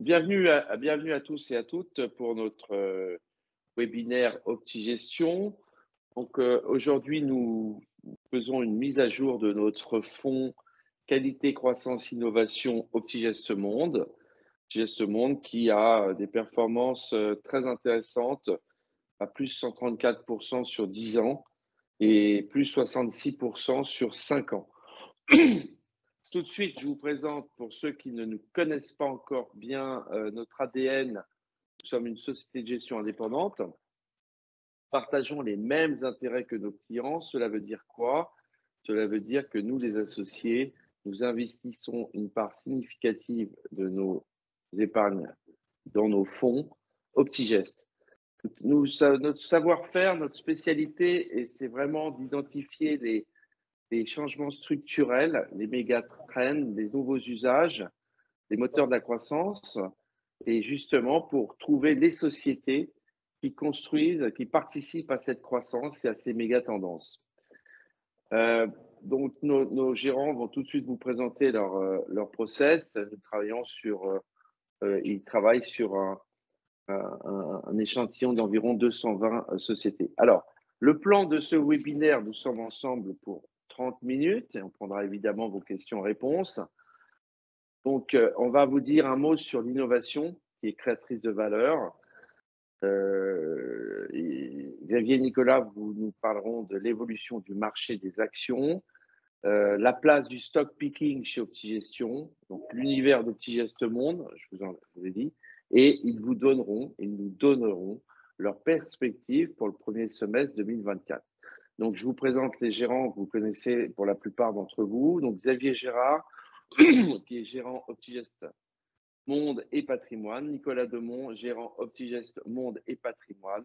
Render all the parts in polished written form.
Bienvenue à tous et à toutes pour notre webinaire OptiGestion. Donc aujourd'hui, nous faisons une mise à jour de notre fonds qualité, croissance, innovation OptiGest Monde. OptiGest Monde qui a des performances très intéressantes, à plus 134% sur 10 ans et plus 66% sur 5 ans. Tout de suite, je vous présente, pour ceux qui ne nous connaissent pas encore bien, notre ADN. Nous sommes une société de gestion indépendante. Partageons les mêmes intérêts que nos clients. Cela veut dire quoi? Cela veut dire que nous, les associés, nous investissons une part significative de nos épargnes dans nos fonds OptiGest. Notre savoir-faire, notre spécialité, et c'est vraiment d'identifier les changements structurels, les méga trends, les nouveaux usages, les moteurs de la croissance, et justement pour trouver les sociétés qui construisent, qui participent à cette croissance et à ces méga tendances. Donc nos gérants vont tout de suite vous présenter leur process. Ils travaillent sur un échantillon d'environ 220 sociétés. Alors, le plan de ce webinaire, nous sommes ensemble pour 30 minutes et on prendra évidemment vos questions-réponses. Donc, on va vous dire un mot sur l'innovation qui est créatrice de valeur. Xavier et Nicolas nous parleront de l'évolution du marché des actions, la place du stock picking chez OptiGestion, donc l'univers d'OptiGest Monde, je vous ai dit, et ils nous donneront leurs perspectives pour le premier semestre 2024. Donc, je vous présente les gérants que vous connaissez pour la plupart d'entre vous. Donc, Xavier Gérard, qui est gérant OptiGest Monde et Patrimoine. Nicolas Demont, gérant OptiGest Monde et Patrimoine.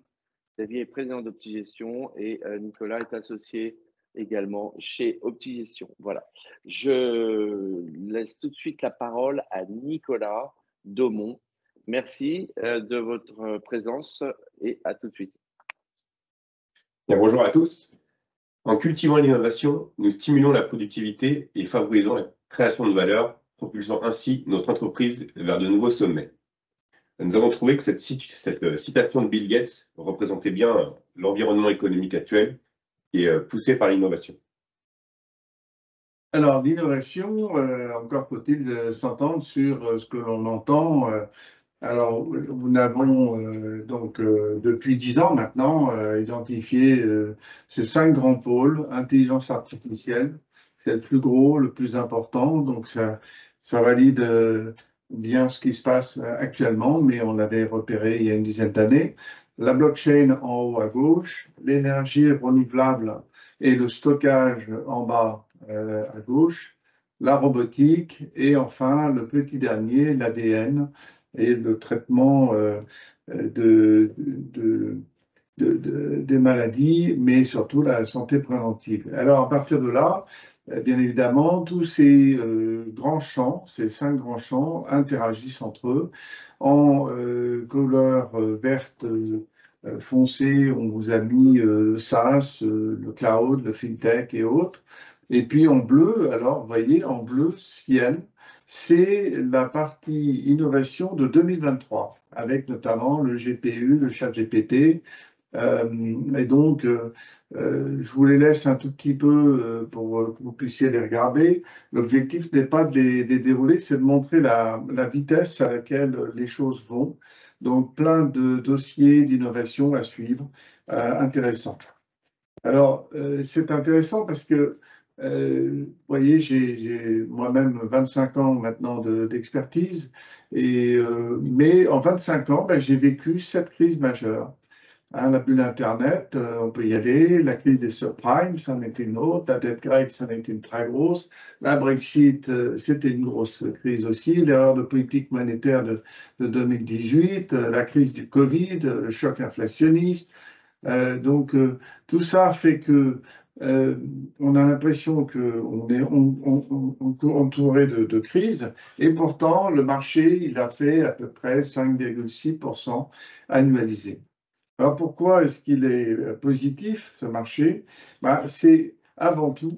Xavier est président d'OptiGestion et Nicolas est associé également chez OptiGestion. Voilà. Je laisse tout de suite la parole à Nicolas Demont. Merci de votre présence et à tout de suite. Bien, bonjour à tous. En cultivant l'innovation, nous stimulons la productivité et favorisons la création de valeur, propulsant ainsi notre entreprise vers de nouveaux sommets. Nous avons trouvé que cette citation de Bill Gates représentait bien l'environnement économique actuel qui est poussé par l'innovation. Alors, l'innovation, encore faut-il s'entendre sur ce que l'on entend. Alors, nous avons donc depuis 10 ans maintenant identifié ces 5 grands pôles. Intelligence artificielle, c'est le plus gros, le plus important, donc ça valide bien ce qui se passe actuellement, mais on l'avait repéré il y a une dizaine d'années. La blockchain en haut à gauche, l'énergie renouvelable et le stockage en bas à gauche, la robotique et enfin le petit dernier, l'ADN, et le traitement des maladies, mais surtout la santé préventive. Alors, à partir de là, bien évidemment, tous ces grands champs, ces 5 grands champs, interagissent entre eux. En couleur verte foncée, on vous a mis le SaaS, le cloud, le fintech et autres. Et puis en bleu, alors vous voyez, en bleu ciel, c'est la partie innovation de 2023, avec notamment le GPU, le ChatGPT. Et donc, je vous les laisse un tout petit peu pour que vous puissiez les regarder. L'objectif n'est pas de les dérouler, c'est de montrer la vitesse à laquelle les choses vont. Donc, plein de dossiers d'innovation à suivre, intéressants. Alors, c'est intéressant parce que vous voyez, j'ai moi-même 25 ans maintenant d'expertise, mais en 25 ans, j'ai vécu 7 crises majeures. Hein, la bulle Internet, on peut y aller. La crise des subprimes, ça en était une autre. La dette grecque, ça en était une très grosse. La Brexit, c'était une grosse crise aussi. L'erreur de politique monétaire de 2018, la crise du Covid, le choc inflationniste. Donc, tout ça fait que on a l'impression qu'on est entouré de crises, et pourtant, le marché, il a fait à peu près 5,6% annualisé. Alors, pourquoi est-ce qu'il est positif, ce marché? C'est avant tout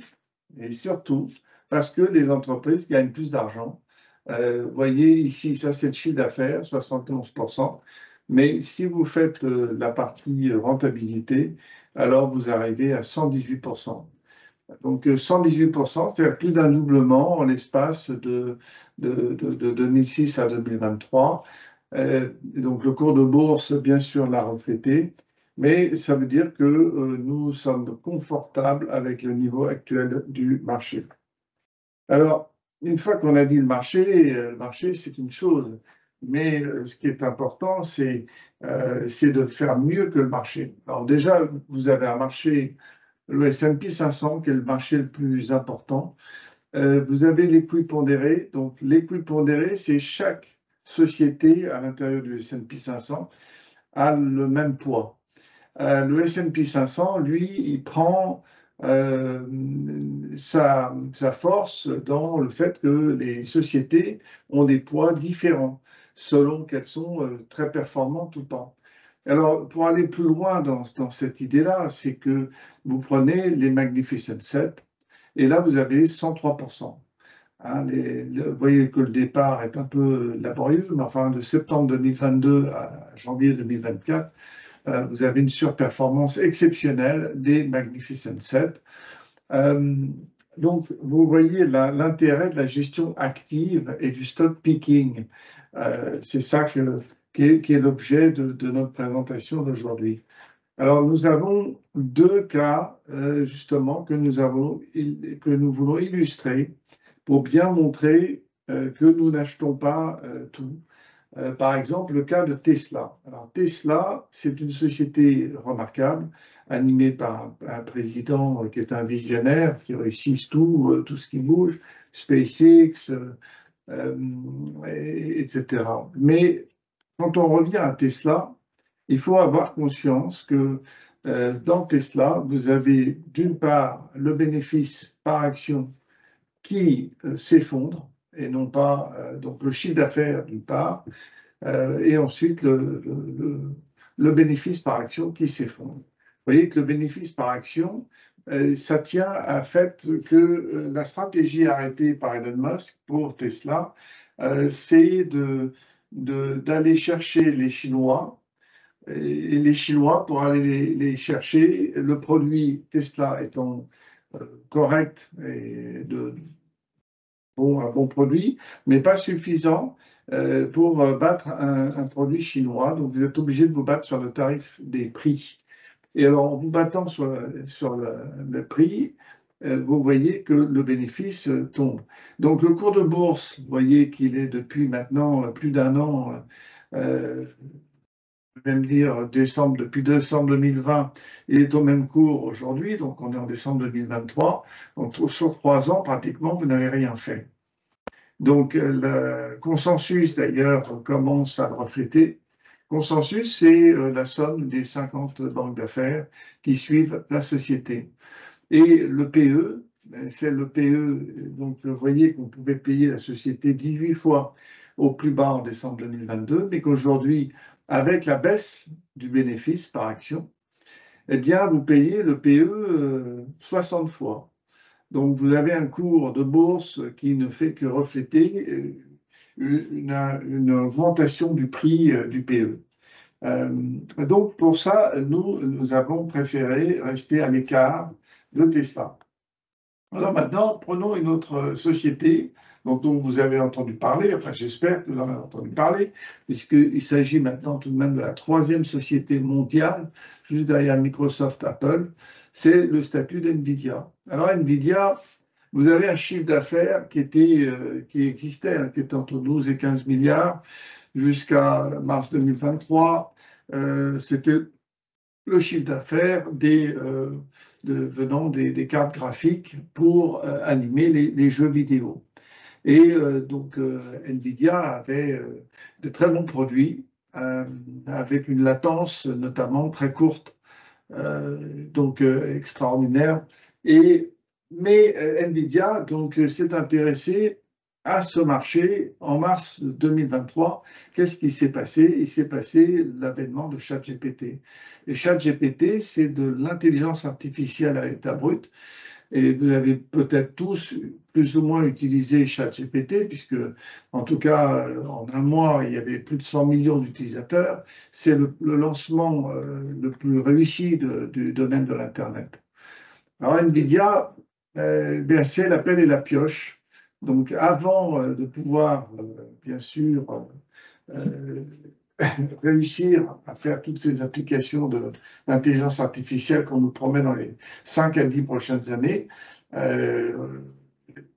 et surtout parce que les entreprises gagnent plus d'argent, Vous voyez ici, ça c'est le chiffre d'affaires, 71%. Mais si vous faites la partie rentabilité, alors vous arrivez à 118%. Donc 118%, c'est-à-dire plus d'un doublement en l'espace de 2006 à 2023. Donc le cours de bourse, bien sûr, l'a reflété, mais ça veut dire que nous sommes confortables avec le niveau actuel du marché. Alors, une fois qu'on a dit le marché, c'est une chose, mais ce qui est important, c'est de faire mieux que le marché. Alors déjà, vous avez un marché, le S&P 500, qui est le marché le plus important. Vous avez l'équipondéré. Donc, l'équipondéré, c'est chaque société à l'intérieur du S&P 500 a le même poids. Le S&P 500, lui, il prend sa force dans le fait que les sociétés ont des poids différents selon qu'elles sont très performantes ou pas. Alors, pour aller plus loin dans cette idée-là, c'est que vous prenez les Magnificent 7, et là, vous avez 103%. Hein, vous voyez que le départ est un peu laborieux, mais enfin, de septembre 2022 à janvier 2024, vous avez une surperformance exceptionnelle des Magnificent 7. Donc, vous voyez l'intérêt de la gestion active et du stock picking. C'est ça qui est l'objet de notre présentation d'aujourd'hui. Alors, nous avons deux cas, justement, que nous voulons illustrer pour bien montrer que nous n'achetons pas tout. Par exemple, le cas de Tesla. Alors, Tesla, c'est une société remarquable, animée par un président qui est un visionnaire, qui réussit tout ce qui bouge, SpaceX, etc. Mais quand on revient à Tesla, il faut avoir conscience que dans Tesla, vous avez d'une part le bénéfice par action qui s'effondre, et non pas donc le chiffre d'affaires d'une part, et ensuite le bénéfice par action qui s'effondre. Vous voyez que le bénéfice par action, ça tient à fait que la stratégie arrêtée par Elon Musk pour Tesla, c'est d'aller chercher les Chinois, et les Chinois pour aller les chercher, le produit Tesla étant correct et un bon produit, mais pas suffisant pour battre un produit chinois. Donc, vous êtes obligé de vous battre sur le tarif des prix. Et alors, en vous battant sur le prix, vous voyez que le bénéfice tombe. Donc, le cours de bourse, vous voyez qu'il est depuis maintenant plus d'un an, même dire depuis décembre 2020, il est au même cours aujourd'hui, donc on est en décembre 2023. Donc, sur 3 ans, pratiquement, vous n'avez rien fait. Donc, le consensus, d'ailleurs, commence à le refléter. Consensus, c'est la somme des 50 banques d'affaires qui suivent la société. Et le PE, c'est le PE, donc vous voyez qu'on pouvait payer la société 18 fois au plus bas en décembre 2022, mais qu'aujourd'hui, avec la baisse du bénéfice par action, eh bien, vous payez le PE 60 fois. Donc, vous avez un cours de bourse qui ne fait que refléter une augmentation du prix du PE. Donc, pour ça, nous avons préféré rester à l'écart de Tesla. Alors maintenant, prenons une autre société dont vous avez entendu parler, enfin j'espère que vous en avez entendu parler, puisqu'il s'agit maintenant tout de même de la 3e société mondiale, juste derrière Microsoft, Apple, c'est le statut d'NVIDIA. Alors NVIDIA, vous avez un chiffre d'affaires qui existait, qui était entre 12 et 15 milliards jusqu'à mars 2023. C'était le chiffre d'affaires venant des cartes graphiques pour animer les jeux vidéo. Et donc, NVIDIA avait de très bons produits, avec une latence notamment très courte, donc extraordinaire. Mais NVIDIA s'est intéressé à ce marché en mars 2023. Qu'est-ce qui s'est passé? Il s'est passé l'avènement de ChatGPT. Et ChatGPT, c'est de l'intelligence artificielle à l'état brut. Et vous avez peut-être tous plus ou moins utilisé ChatGPT, puisque en tout cas, en un mois, il y avait plus de 100 millions d'utilisateurs. C'est le lancement le plus réussi du domaine de l'Internet. Alors NVIDIA, bien c'est la pelle et la pioche. Donc avant de pouvoir, bien sûr, euh, réussir à faire toutes ces applications d'intelligence artificielle qu'on nous promet dans les 5 à 10 prochaines années.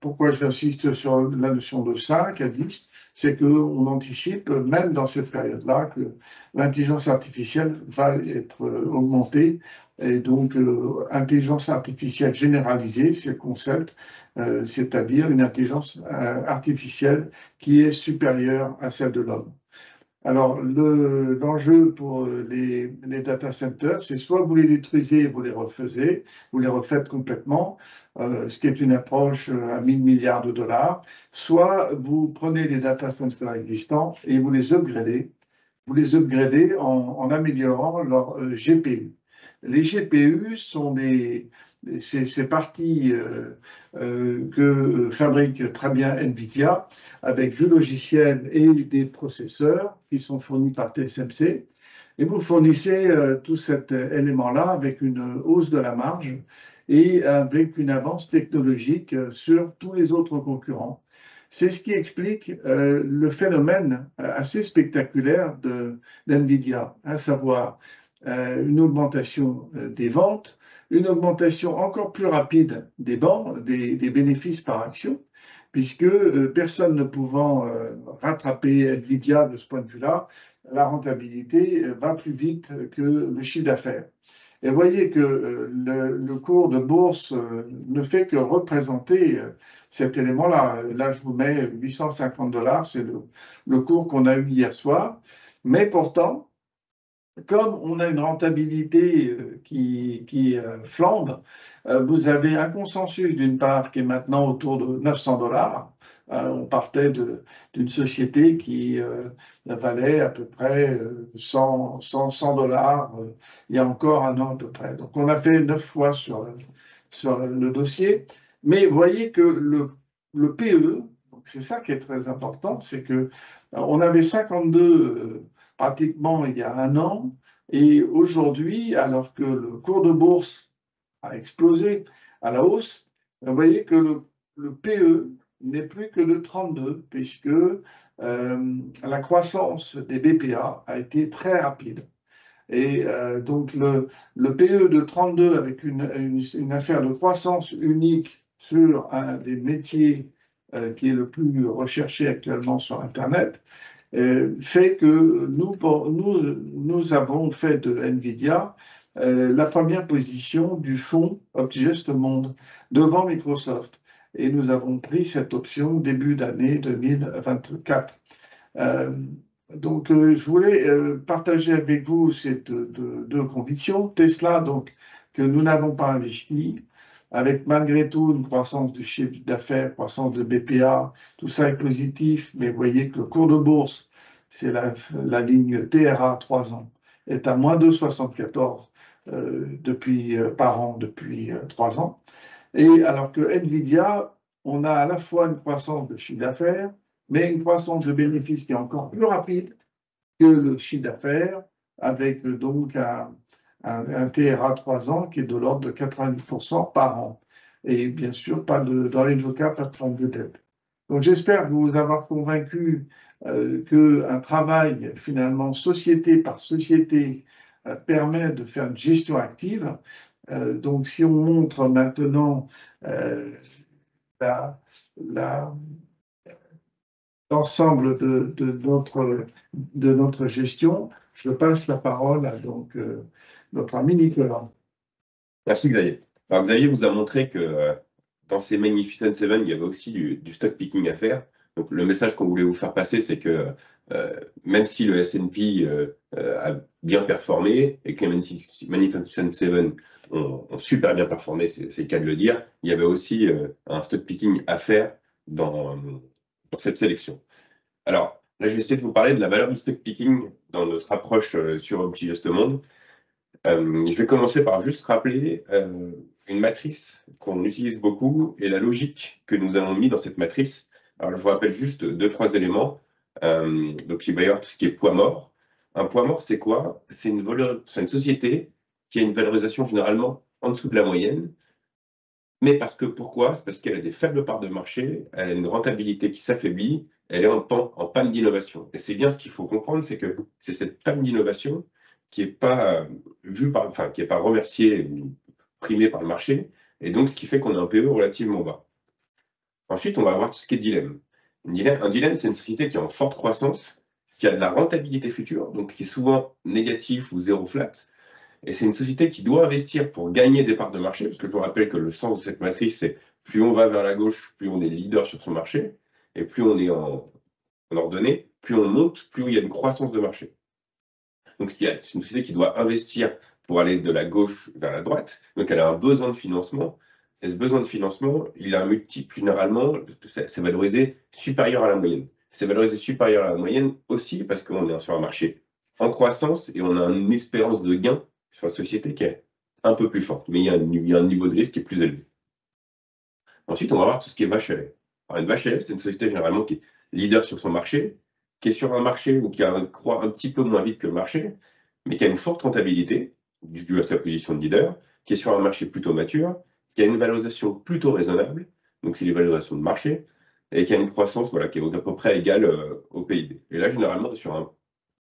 Pourquoi j'insiste sur la notion de 5 à 10, c'est qu'on anticipe, même dans cette période-là, que l'intelligence artificielle va être augmentée. Et donc, intelligence artificielle généralisée, c'est le concept, c'est-à-dire une intelligence artificielle qui est supérieure à celle de l'homme. Alors, l'enjeu pour les data centers, c'est soit vous les détruisez et vous les refaites complètement, ce qui est une approche à 1000 milliards de dollars, soit vous prenez les data centers existants et vous les upgradez. Vous les upgradez en améliorant leur GPU. Les GPU sont ces parties que fabrique très bien NVIDIA avec du logiciel et des processeurs qui sont fournis par TSMC. Et vous fournissez tout cet élément-là avec une hausse de la marge et avec une avance technologique sur tous les autres concurrents. C'est ce qui explique le phénomène assez spectaculaire d'NVIDIA, à savoir une augmentation des ventes, une augmentation encore plus rapide des bénéfices par action, puisque personne ne pouvant rattraper NVIDIA de ce point de vue-là, la rentabilité va plus vite que le chiffre d'affaires. Et vous voyez que le cours de bourse ne fait que représenter cet élément-là. Là, je vous mets 850 $, c'est le cours qu'on a eu hier soir. Mais pourtant, comme on a une rentabilité qui flambe, vous avez un consensus d'une part qui est maintenant autour de 900 $. On partait d'une société qui valait à peu près 100 $, il y a encore un an à peu près. Donc on a fait 9 fois sur le dossier. Mais vous voyez que le PE, c'est ça qui est très important, c'est que on avait 52 pratiquement il y a un an, et aujourd'hui, alors que le cours de bourse a explosé à la hausse, vous voyez que le PE n'est plus que de 32, puisque la croissance des BPA a été très rapide. Et donc le PE de 32 avec une affaire de croissance unique sur un des métiers qui est le plus recherché actuellement sur Internet, fait que nous avons fait de NVIDIA la première position du fonds OptiJustMonde devant Microsoft. Et nous avons pris cette option début d'année 2024. Donc, je voulais partager avec vous ces deux convictions. Tesla, donc, que nous n'avons pas investi, avec malgré tout une croissance du chiffre d'affaires, croissance de BPA, tout ça est positif, mais vous voyez que le cours de bourse, c'est la ligne TRA 3 ans, est à moins 2,74 par an depuis 3 ans. Et alors que NVIDIA, on a à la fois une croissance de chiffre d'affaires, mais une croissance de bénéfices qui est encore plus rapide que le chiffre d'affaires, avec donc un TRA 3 ans qui est de l'ordre de 90% par an. Et bien sûr, dans les deux cas, pas de problème de dette. Donc j'espère vous avoir convaincu qu'un travail finalement société par société permet de faire une gestion active. Donc si on montre maintenant l'ensemble de notre gestion, je passe la parole à donc, notre ami Nicolas. Merci Xavier. Alors Xavier vous a montré que dans ces Magnificent Seven, il y avait aussi du stock picking à faire. Donc le message qu'on voulait vous faire passer, c'est que même si le S&P a bien performé et que les Magnificent Seven ont super bien performé, c'est le cas de le dire, il y avait aussi un stock picking à faire dans cette sélection. Alors là, je vais essayer de vous parler de la valeur du stock picking dans notre approche sur OptiJustMonde. Je vais commencer par juste rappeler une matrice qu'on utilise beaucoup et la logique que nous avons mis dans cette matrice. Alors, je vous rappelle juste 2-3 éléments. Donc, il va y avoir tout ce qui est poids mort. Un poids mort, c'est quoi? C'est une société qui a une valorisation généralement en dessous de la moyenne. Mais pourquoi? C'est parce qu'elle a des faibles parts de marché, elle a une rentabilité qui s'affaiblit, elle est en panne d'innovation. Et c'est bien ce qu'il faut comprendre, c'est que c'est cette panne d'innovation qui n'est pas qui n'est pas remerciée ou primée par le marché, et donc ce qui fait qu'on a un PE relativement bas. Ensuite, on va avoir tout ce qui est dilemme. Un dilemme, c'est une société qui est en forte croissance, qui a de la rentabilité future, donc qui est souvent négatif ou zéro flat, et c'est une société qui doit investir pour gagner des parts de marché, parce que je vous rappelle que le sens de cette matrice, c'est plus on va vers la gauche, plus on est leader sur son marché, et plus on est en ordonnée, plus on monte, plus il y a une croissance de marché. Donc c'est une société qui doit investir pour aller de la gauche vers la droite, donc elle a un besoin de financement, et ce besoin de financement, il a un multiple, généralement, c'est valorisé supérieur à la moyenne. C'est valorisé supérieur à la moyenne aussi parce qu'on est sur un marché en croissance et on a une espérance de gain sur la société qui est un peu plus forte, mais il y a un niveau de risque qui est plus élevé. Ensuite, on va voir tout ce qui est vache à lait. Alors, une vache à lait, c'est une société généralement qui est leader sur son marché, qui est sur un marché ou qui croît un petit peu moins vite que le marché, mais qui a une forte rentabilité, due à sa position de leader, qui est sur un marché plutôt mature, qui a une valorisation plutôt raisonnable, donc c'est les valorisations de marché, et qui a une croissance qui est à peu près égale au PIB. Et là, généralement, on est sur un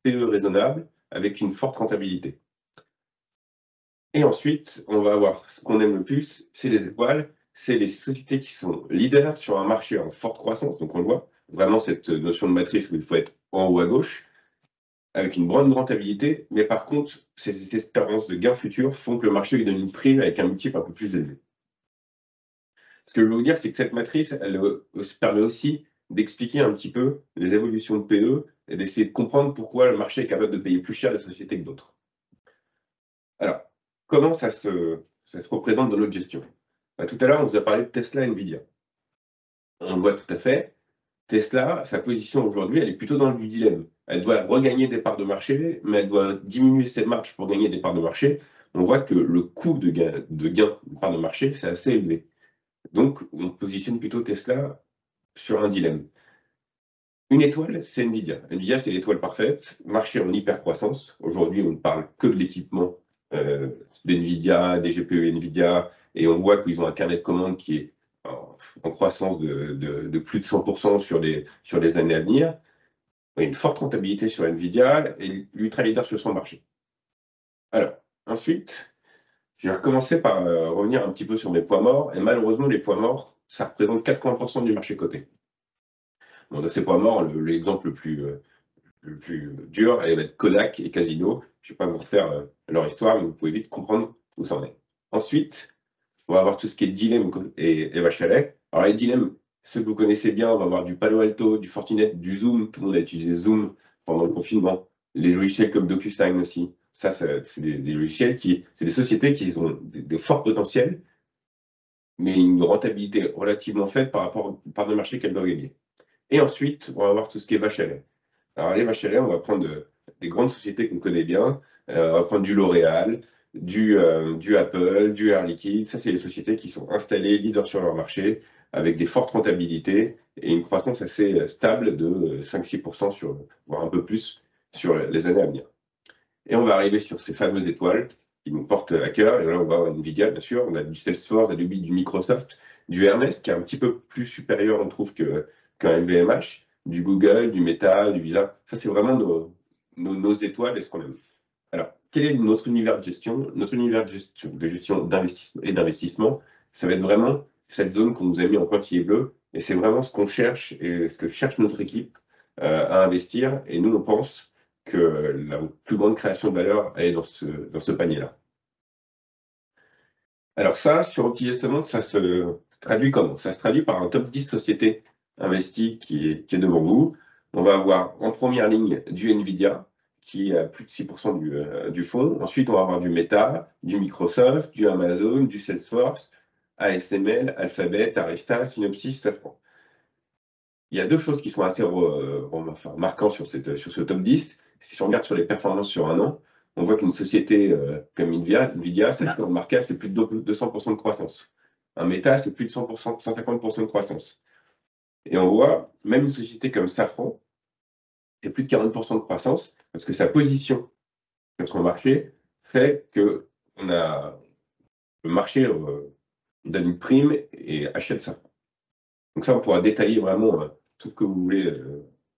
PE raisonnable avec une forte rentabilité. Et ensuite, on va avoir ce qu'on aime le plus, c'est les étoiles, c'est les sociétés qui sont leaders sur un marché en forte croissance. Donc on le voit, vraiment cette notion de matrice où il faut être en haut à gauche, avec une grande rentabilité, mais par contre, ces espérances de gains futurs font que le marché lui donne une prime avec un multiple un peu plus élevé. Ce que je veux vous dire, c'est que cette matrice, elle permet aussi d'expliquer un petit peu les évolutions de PE et d'essayer de comprendre pourquoi le marché est capable de payer plus cher les sociétés que d'autres. Alors, comment ça se représente dans notre gestion? Tout à l'heure, on vous a parlé de Tesla et Nvidia. On le voit tout à fait. Tesla, sa position aujourd'hui, elle est plutôt dans le dilemme. Elle doit regagner des parts de marché, mais elle doit diminuer ses marges pour gagner des parts de marché. On voit que le coût de gain de parts de marché, c'est assez élevé. Donc, on positionne plutôt Tesla sur un dilemme. Une étoile, c'est Nvidia. Nvidia, c'est l'étoile parfaite, marché en hyper-croissance. Aujourd'hui, on ne parle que de l'équipement d'Nvidia, des GPU Nvidia, et on voit qu'ils ont un carnet de commandes qui est en croissance de plus de 100% sur les années à venir. Il y a une forte rentabilité sur Nvidia et ultra leader sur son marché. Alors, ensuite, je vais recommencer par revenir un petit peu sur mes points morts. Et malheureusement, les points morts, ça représente 80% du marché coté. Bon, de ces points morts, l'exemple le plus dur, elle va être Kodak et Casino. Je ne vais pas vous refaire leur histoire, mais vous pouvez vite comprendre où ça en est. Ensuite, on va avoir tout ce qui est dilemme et vache à lait. Alors les dilemmes, ceux que vous connaissez bien, on va avoir du Palo Alto, du Fortinet, du Zoom. Tout le monde a utilisé Zoom pendant le confinement. Les logiciels comme DocuSign aussi. Ça c'est des logiciels c'est des sociétés qui ont des forts potentiels, mais une rentabilité relativement faible par rapport aux parts de marché qu'elles doivent gagner. Et ensuite, on va avoir tout ce qui est vache à lait. Alors les vaches à lait, on va prendre des grandes sociétés qu'on connaît bien. On va prendre du L'Oréal, du Apple, du Air Liquide. Ça, c'est les sociétés qui sont installées, leaders sur leur marché, avec des fortes rentabilités et une croissance assez stable de 5-6%, voire un peu plus, sur les années à venir. Et on va arriver sur ces fameuses étoiles qui nous portent à cœur. Et là, on va avoir Nvidia, bien sûr. On a du Salesforce, du Microsoft, du Hermès, qui est un petit peu plus supérieur, on trouve, qu'un LVMH, du Google, du Meta, du Visa. Ça, c'est vraiment nos étoiles et ce qu'on aime. Alors, quel est notre univers de gestion? Notre univers de gestion d'investissement, ça va être vraiment cette zone qu'on nous a mis en pointillé bleu. Et c'est vraiment ce qu'on cherche et ce que cherche notre équipe à investir. Et nous, on pense que la plus grande création de valeur, elle est dans ce panier-là. Alors ça, sur OptiGestionMonde, ça se traduit comment? Ça se traduit par un top 10 sociétés investies qui est devant vous. On va avoir en première ligne du Nvidia, qui est à plus de 6% du fonds. Ensuite, on va avoir du Meta, du Microsoft, du Amazon, du Salesforce, ASML, Alphabet, Arista, Synopsys, Safran. Il y a deux choses qui sont assez marquantes sur ce top 10. Si on regarde sur les performances sur un an, on voit qu'une société comme Nvidia, sa valeur market, c'est plus de 200% de croissance. Un Meta, c'est plus de 100%, 150% de croissance. Et on voit, même une société comme Safran, et plus de 40% de croissance, parce que sa position sur son marché fait que le marché donne une prime et achète ça. Donc ça, on pourra détailler vraiment tout ce que vous voulez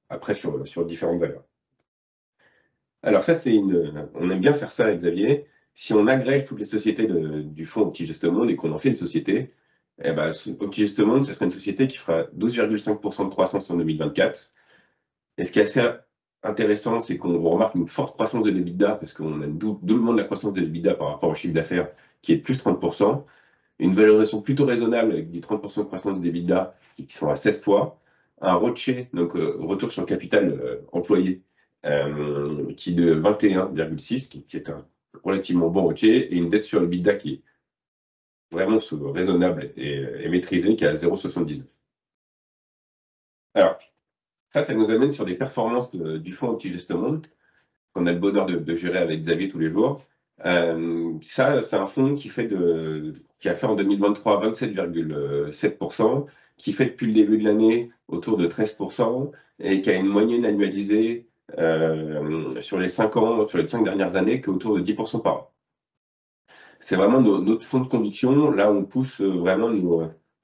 après sur différentes valeurs. Alors ça, on aime bien faire ça avec Xavier. Si on agrège toutes les sociétés du fonds OptiGestMonde et qu'on en fait une société, eh ben, OptiGestMonde, ce serait une société qui fera 12,5% de croissance en 2024. Et ce qui est assez intéressant, c'est qu'on remarque une forte croissance de l'EBITDA, parce qu'on a doublement de la croissance de l'EBITDA par rapport au chiffre d'affaires, qui est de plus 30%. Une valorisation plutôt raisonnable, avec des 30% de croissance de l'EBITDA, qui sont à 16 fois. Un ROCE, donc retour sur le capital employé, qui est de 21,6, qui est un relativement bon ROCE, et une dette sur l'EBITDA qui est vraiment raisonnable et maîtrisée, qui est à 0,79. Alors, ça nous amène sur des performances du fonds OptiGestMonde, qu'on a le bonheur de gérer avec Xavier tous les jours. Ça, c'est un fonds qui a fait en 2023 27,7%, qui fait depuis le début de l'année autour de 13%, et qui a une moyenne annualisée sur les 5 ans, sur les 5 dernières années, qui est autour de 10% par an. C'est vraiment notre fonds de conviction. Là, on pousse vraiment,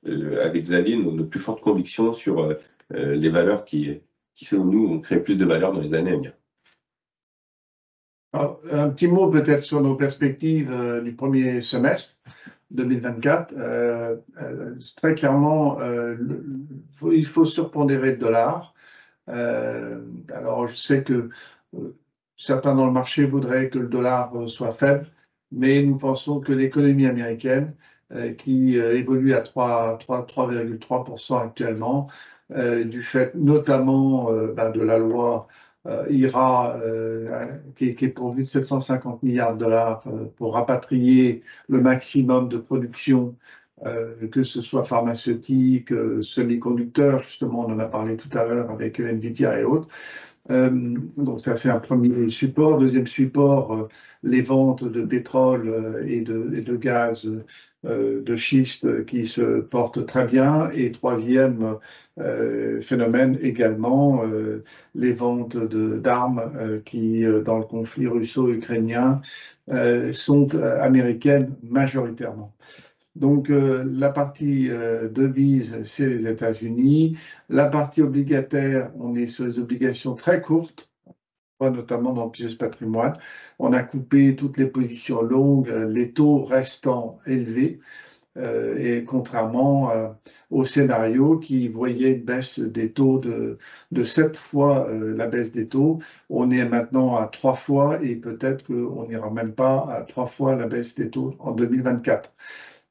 avec Xavier, nos plus fortes convictions sur les valeurs qui, selon nous, ont créé plus de valeur dans les années à venir. Alors, un petit mot peut-être sur nos perspectives du premier semestre 2024. Très clairement, il faut surpondérer le dollar. Alors, je sais que certains dans le marché voudraient que le dollar soit faible, mais nous pensons que l'économie américaine, qui évolue à 3,3% actuellement, du fait notamment de la loi IRA, qui est pourvue de 750 milliards de dollars pour rapatrier le maximum de production, que ce soit pharmaceutique, semi-conducteurs, justement, on en a parlé tout à l'heure avec Nvidia et autres. Donc ça, c'est un premier support. Deuxième support, les ventes de pétrole et de gaz de schiste qui se portent très bien. Et troisième phénomène également, les ventes d'armes qui, dans le conflit russo-ukrainien, sont américaines majoritairement. Donc, la partie devise, c'est les États-Unis. La partie obligataire, on est sur les obligations très courtes, notamment dans Pigès Patrimoine. On a coupé toutes les positions longues, les taux restant élevés, et contrairement au scénario qui voyait une baisse des taux de 7 fois la baisse des taux, on est maintenant à 3 fois et peut-être qu'on n'ira même pas à 3 fois la baisse des taux en 2024.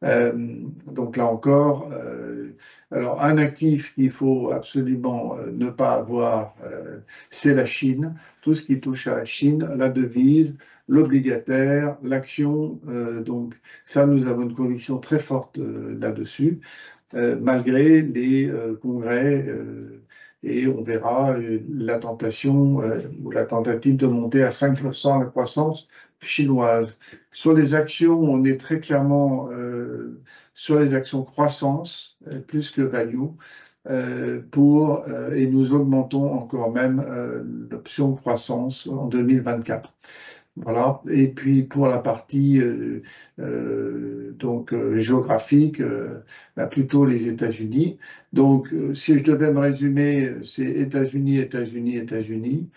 Donc là encore, alors un actif qu'il faut absolument ne pas avoir, c'est la Chine. Tout ce qui touche à la Chine, la devise, l'obligataire, l'action. Donc ça, nous avons une conviction très forte là-dessus, malgré les congrès. Et on verra la tentation ou la tentative de monter à 5% la croissance chinoise. Sur les actions, on est très clairement sur les actions croissance, plus que value, et nous augmentons encore même l'option croissance en 2024. Voilà. Et puis pour la partie géographique, plutôt les États-Unis. Donc, si je devais me résumer, c'est États-Unis, États-Unis, États-Unis.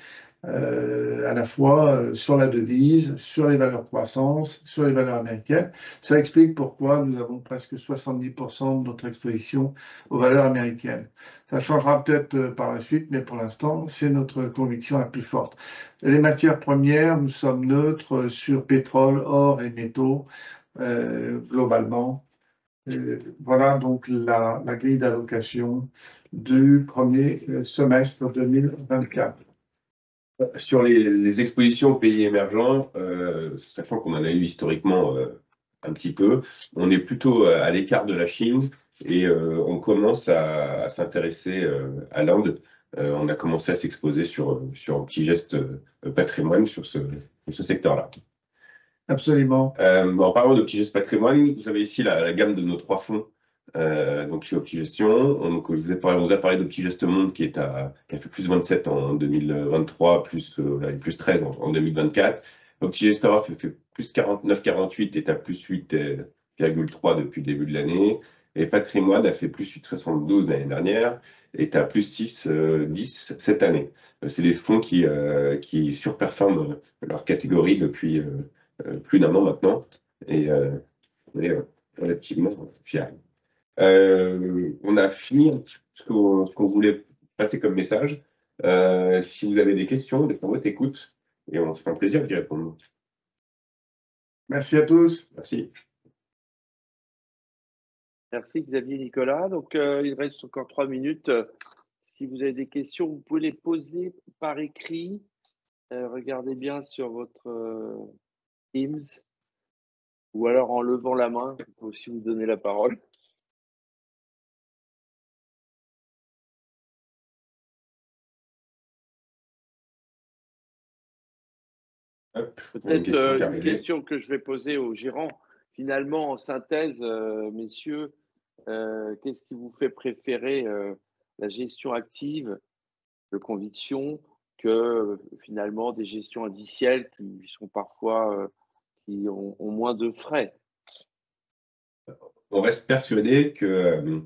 À la fois sur la devise, sur les valeurs croissance, sur les valeurs américaines. Ça explique pourquoi nous avons presque 70% de notre exposition aux valeurs américaines. Ça changera peut-être par la suite, mais pour l'instant, c'est notre conviction la plus forte. Les matières premières, nous sommes neutres sur pétrole, or et métaux, globalement. Voilà donc la grille d'allocation du premier semestre 2024. Sur les expositions aux pays émergents, sachant qu'on en a eu historiquement un petit peu, on est plutôt à l'écart de la Chine et on commence à s'intéresser à l'Inde on a commencé à s'exposer sur Optigest Patrimoine, sur ce secteur-là. Absolument. En parlant d'Optigest Patrimoine, vous avez ici la gamme de nos 3 fonds. Donc chez Optigestion, je vous ai parlé d'Optigest Monde qui a fait plus 27 en 2023, plus 13 en 2024. Optigest Europe fait plus 49,48 et est à plus 8,3 depuis le début de l'année. Et Patrimoine a fait plus 8,72 l'année dernière et est à plus 6,10 cette année. C'est des fonds qui surperforment leur catégorie depuis plus d'1 an maintenant. Et on est relativement fiers. On a fini ce qu'on voulait passer comme message. Si vous avez des questions, des votre écoute, et on se fait un plaisir d'y répondre. Merci à tous. Merci. Merci Xavier et Nicolas. Donc, il reste encore 3 minutes. Si vous avez des questions, vous pouvez les poser par écrit. Regardez bien sur votre Teams ou alors en levant la main. Je peux aussi vous donner la parole. Peut-être une question que je vais poser aux gérants. Finalement, en synthèse, messieurs, qu'est-ce qui vous fait préférer la gestion active de conviction que finalement des gestions indicielles qui sont parfois qui ont moins de frais? On reste persuadé que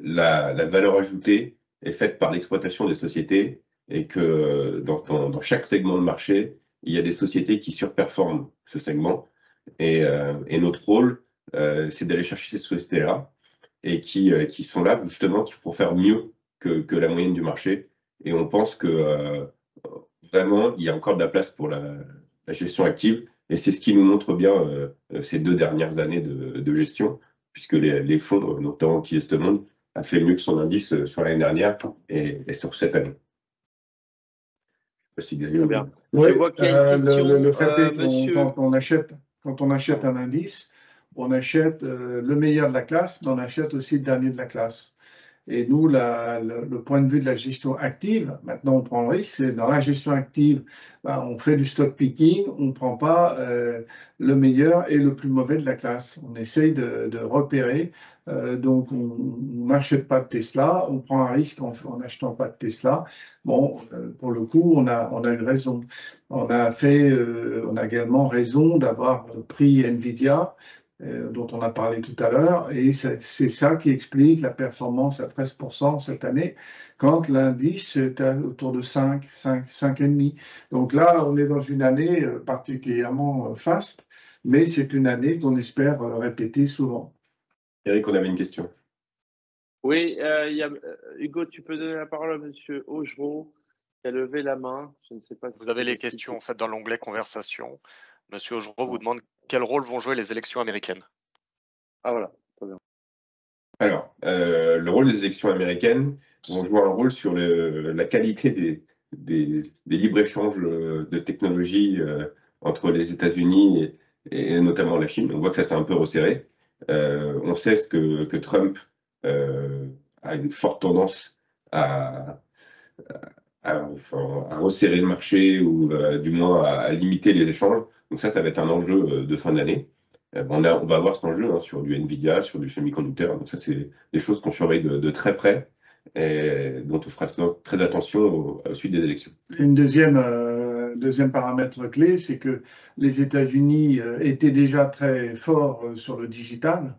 la valeur ajoutée est faite par l'exploitation des sociétés et que dans chaque segment de marché, il y a des sociétés qui surperforment ce segment. Et notre rôle, c'est d'aller chercher ces sociétés-là et qui sont là justement pour faire mieux que la moyenne du marché. Et on pense que vraiment, il y a encore de la place pour la gestion active. Et c'est ce qui nous montre bien ces 2 dernières années de gestion, puisque les fonds, notamment Optigest Monde, a fait mieux que son indice sur l'année dernière et sur cette année. Très bien. Oui, je vois qu'il y a une question. Le fait est monsieur... quand on achète un indice, on achète le meilleur de la classe, mais on achète aussi le dernier de la classe. Et nous, le point de vue de la gestion active, maintenant on prend un risque, dans la gestion active, on fait du stock picking, on ne prend pas le meilleur et le plus mauvais de la classe. On essaye de repérer, donc on n'achète pas de Tesla, on prend un risque en n'achetant pas de Tesla. Bon, pour le coup, on a une raison. On a également raison d'avoir pris Nvidia, dont on a parlé tout à l'heure, et c'est ça qui explique la performance à 13% cette année, quand l'indice est autour de 5,5. Donc là, on est dans une année particulièrement faste, mais c'est une année qu'on espère répéter souvent. Eric, on avait une question. Oui, Hugo, tu peux donner la parole à monsieur Augereau, qui a levé la main. Je ne sais pas si vous avez les questions en fait dans l'onglet conversation. Monsieur Augereau vous demande quel rôle vont jouer les élections américaines. Ah voilà, très bien. Alors, le rôle des élections américaines vont jouer un rôle sur la qualité des libres-échanges de technologies entre les États-Unis et notamment la Chine. On voit que ça s'est un peu resserré. On sait que Trump a une forte tendance à resserrer le marché ou du moins à limiter les échanges. Donc ça va être un enjeu de fin d'année. On va avoir cet enjeu sur du Nvidia, sur du semi-conducteur. Donc ça, c'est des choses qu'on surveille de très près et dont on fera très attention à la suite des élections. Une deuxième paramètre clé, c'est que les États-Unis étaient déjà très forts sur le digital.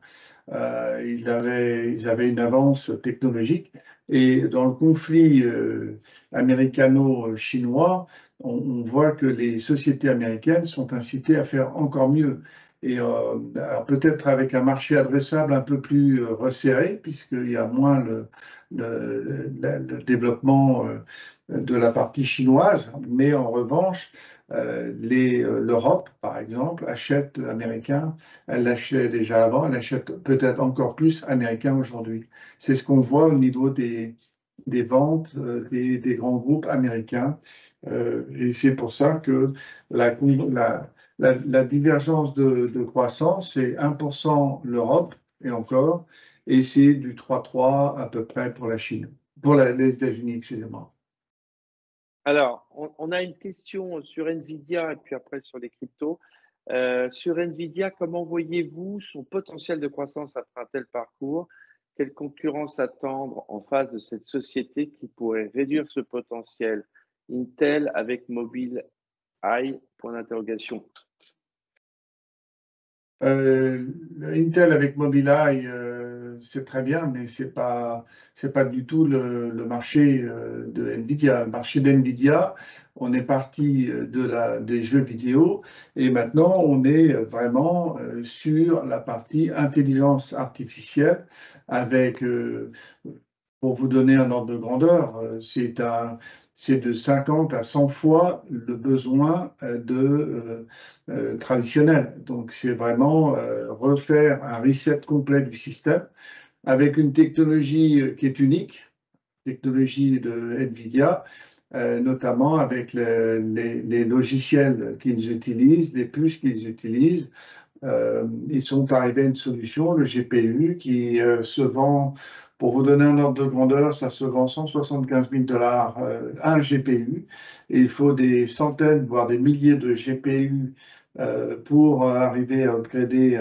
Ils avaient une avance technologique. Et dans le conflit américano-chinois, on voit que les sociétés américaines sont incitées à faire encore mieux. Et peut-être avec un marché adressable un peu plus resserré, puisqu'il y a moins le développement de la partie chinoise, mais en revanche, l'Europe, par exemple, achète américain, elle l'achetait déjà avant, elle achète peut-être encore plus américain aujourd'hui. C'est ce qu'on voit au niveau des ventes des grands groupes américains. Et c'est pour ça que la divergence de croissance, c'est 1% l'Europe, et encore, et c'est du 3,3 à peu près pour la Chine. pour les États-Unis, excusez-moi. Alors, on a une question sur Nvidia et puis après sur les cryptos. Sur Nvidia, comment voyez-vous son potentiel de croissance après un tel parcours? Quelle concurrence attendre en face de cette société qui pourrait réduire ce potentiel? Intel avec Mobileye, point d'interrogation. Intel avec Mobileye, c'est très bien, mais c'est pas du tout le marché de Nvidia. Le marché d'Nvidia, on est parti des jeux vidéo et maintenant on est vraiment sur la partie intelligence artificielle avec, pour vous donner un ordre de grandeur, c'est de 50 à 100 fois le besoin traditionnel. Donc, c'est vraiment refaire un reset complet du système avec une technologie qui est unique, technologie de NVIDIA, notamment avec les logiciels qu'ils utilisent, les puces qu'ils utilisent. Ils sont arrivés à une solution, le GPU, qui se vend, pour vous donner un ordre de grandeur, ça se vend 175 000 $, un GPU. Et il faut des centaines, voire des milliers de GPU pour arriver à upgrader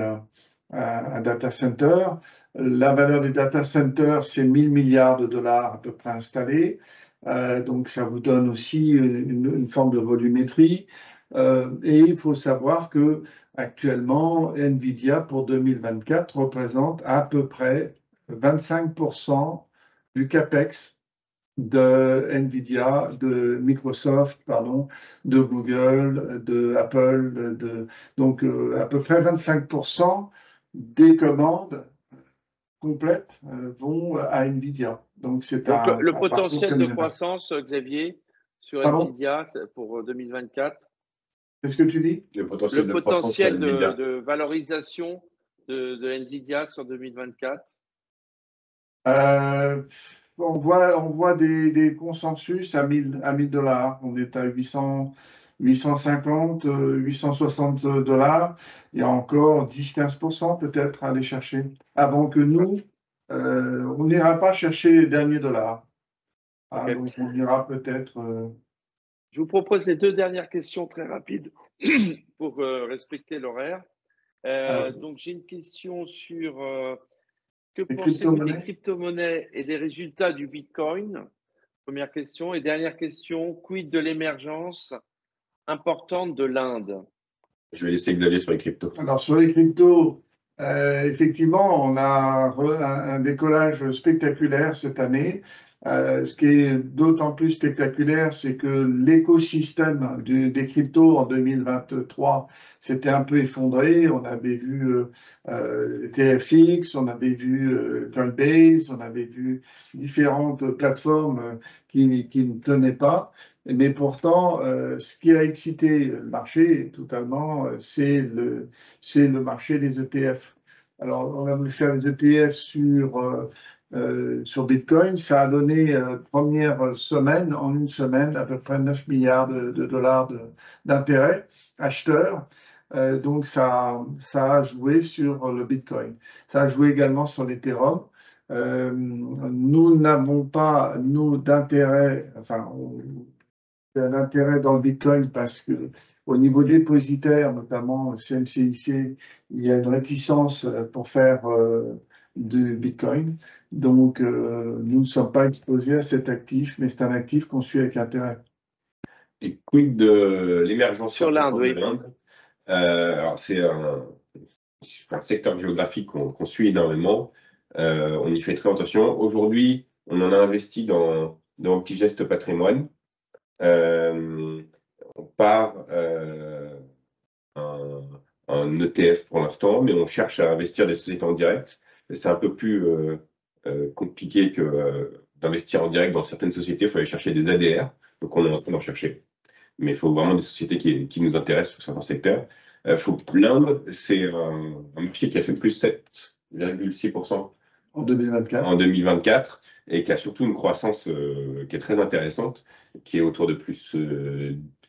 un data center. La valeur des data centers, c'est 1000 milliards de dollars à peu près installés. Donc, ça vous donne aussi une forme de volumétrie. Et il faut savoir que actuellement, Nvidia pour 2024 représente à peu près 25% du CAPEX de Nvidia, de Microsoft, pardon, de Google, de Apple, donc à peu près 25% des commandes complètes vont à Nvidia. Donc c'est Donc, le un potentiel parcours de phénoménal. croissance, Xavier, sur Pardon, Nvidia pour 2024, qu'est-ce que tu dis? Le potentiel le de croissance sur potentiel Nvidia. de valorisation de Nvidia sur 2024? On voit des consensus à 1000 $. On est à 850, 860 $. Il y a encore 10-15% peut-être à aller chercher avant que nous, on n'ira pas chercher les derniers dollars. Okay. Donc on ira peut-être. Je vous propose les deux dernières questions très rapides pour respecter l'horaire. Donc j'ai une question sur que pensez-vous des crypto-monnaies et des résultats du Bitcoin? Première question. Et dernière question, quid de l'émergence importante de l'Inde? Je vais laisser Xavier sur les cryptos. Alors sur les cryptos, effectivement, on a un décollage spectaculaire cette année. Ce qui est d'autant plus spectaculaire, c'est que l'écosystème des cryptos en 2023 s'était un peu effondré. On avait vu TFX, on avait vu Coinbase, on avait vu différentes plateformes qui ne tenaient pas. Mais pourtant, ce qui a excité le marché totalement, c'est le marché des ETF. Alors, on a voulu faire les ETF sur Bitcoin. Ça a donné, première semaine, en une semaine, à peu près 9 milliards de dollars d'intérêt acheteurs. Donc, ça a joué sur le Bitcoin. Ça a joué également sur l'Ethereum. Nous n'avons pas, nous, d'intérêt, enfin, un intérêt dans le Bitcoin parce que au niveau dépositaire, notamment CMCIC, il y a une réticence pour faire du Bitcoin. Donc, nous ne sommes pas exposés à cet actif, mais c'est un actif qu'on suit avec intérêt. Et quid de l'émergence sur l'Inde, oui. de l'Inde? Alors, c'est un secteur géographique qu'on suit énormément. On y fait très attention. Aujourd'hui, on en a investi dans Petit Geste Patrimoine. On part un ETF pour l'instant, mais on cherche à investir des sociétés en direct. C'est un peu plus compliqué que d'investir en direct dans certaines sociétés. Il faut aller chercher des ADR, donc on est en train d'en chercher. Mais il faut vraiment des sociétés qui nous intéressent sur certains secteurs. L'Inde, c'est un marché qui a fait plus 7,6% en 2024 et qui a surtout une croissance qui est très intéressante, qui est autour de plus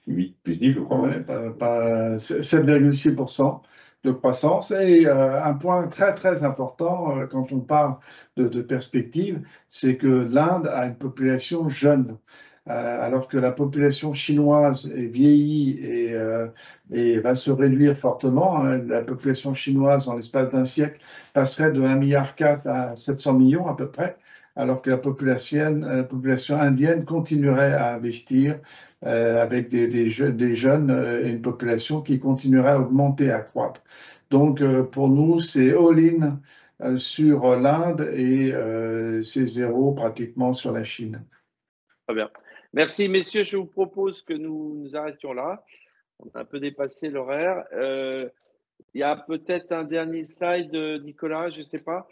8, plus 10, je crois. Ouais, pas 7,6% de croissance. Et un point très, très important quand on parle de perspective, c'est que l'Inde a une population jeune. Alors que la population chinoise est vieillie et va se réduire fortement. La population chinoise, en l'espace d'un siècle, passerait de 1,4 milliard à 700 millions à peu près, alors que la population indienne continuerait à investir avec des jeunes et une population qui continuerait à augmenter, à croître. Donc, pour nous, c'est all-in sur l'Inde et c'est zéro pratiquement sur la Chine. Très bien. Merci, messieurs. Je vous propose que nous arrêtions là. On a un peu dépassé l'horaire. Il y a peut-être un dernier slide, Nicolas, je ne sais pas.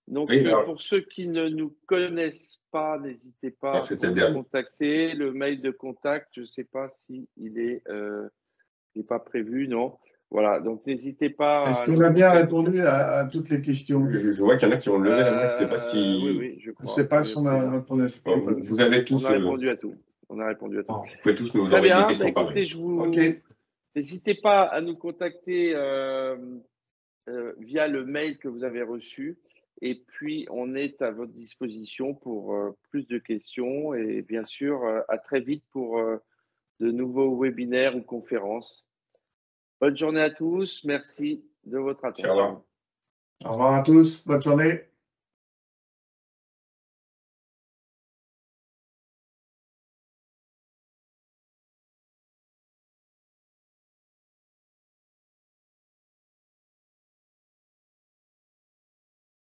Donc, Oui, alors, pour ceux qui ne nous connaissent pas, n'hésitez pas à nous contacter. Le mail de contact, je ne sais pas s'il n'est pas prévu, non. Voilà, donc n'hésitez pas. Est-ce qu'on a bien répondu à toutes les questions? Je vois qu'il y en a qui ont levé la main, je ne sais pas si… Oui, je crois. Je ne sais pas si on a répondu à tout. Vous avez tous… On a répondu à tout. On a répondu à tout. Vous pouvez tous nous Très envoyer bien. des questions par Écoutez, mail. N'hésitez pas à nous contacter via le mail que vous avez reçu. Et puis, on est à votre disposition pour plus de questions. Et bien sûr, à très vite pour de nouveaux webinaires ou conférences. Bonne journée à tous. Merci de votre attention. Au revoir à tous. Bonne journée.